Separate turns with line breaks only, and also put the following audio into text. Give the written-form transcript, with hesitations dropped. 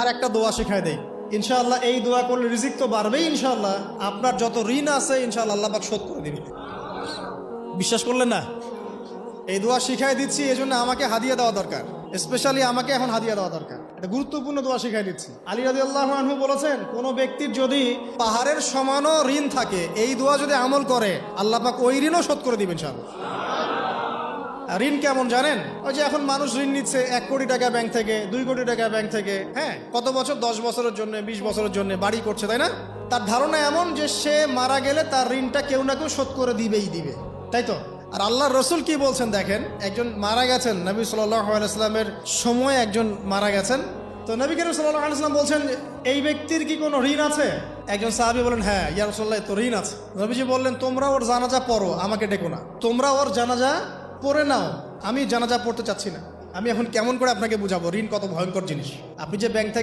আর একটা দোয়া শেখায় দেই। ইনশাআল্লাহ এই দোয়া করলে রিজিক তো বাড়বেই ইনশাআল্লাহ, আপনার যত ঋণ আছে ইনশাআল্লাহ আল্লাহ পাক শোধ করে দিবেন। বিশ্বাস করলেন না? এই দোয়া শিখাই দিচ্ছি, এই জন্য আমাকে হাদিয়া দেওয়া দরকার, স্পেশালি আমাকে এখন হাদিয়া দেওয়া দরকার। এটা গুরুত্বপূর্ণ দোয়া শিখাই দিচ্ছি। আলী রাদিয়াল্লাহু আনহু বলেছেন, কোনো ব্যক্তির যদি পাহাড়ের সমানও ঋণ থাকে, এই দোয়া যদি আমল করে আল্লাহ পাক ওই ঋণও শোধ করে দিবেন ইনশাআল্লাহ। ঋণ কেমন জানেন? ওই যে এখন মানুষ ঋণ নিচ্ছে 1 কোটি টাকা ব্যাংক থেকে, 2 কোটি টাকা ব্যাংক থেকে, হ্যাঁ, কত বছর, 10 বছরের জন্য, 20 বছরের জন্য বাড়ি করছে, তাই না? তার ধারণা এমন যে সে মারা গেলে তার ঋণটা কেউ না কেউ শোধ করে দিবেই দিবে, তাই তো? আর আল্লাহর রসুল কি বলছেন দেখেন, একজন মারা গেছেন, নবী সাল্লাল্লাহু আলাইহি ওয়াসাল্লামের সময় একজন মারা গেছেন। তো নবী করিম সাল্লাল্লাহু আলাইহি ওয়াসাল্লাম বলছেন, এই ব্যক্তির কি কোনো ঋণ আছে? একজন সাহাবী বলেন, হ্যাঁ ইয়া রাসূলুল্লাহ, তো ঋণ আছে। নবীজি বললেন, তোমরা ওর জানাজা পড়ো, আমাকে ডেকো না। তোমরা ওর জানাজা পড়ে নাও, আমি জানাজা পড়তে চাচ্ছি না। আমি এখন কেমন করে আপনাকে বুঝাবো ঋণ কত ভয়ঙ্কর জিনিস? আপনি যে ব্যাংক থেকে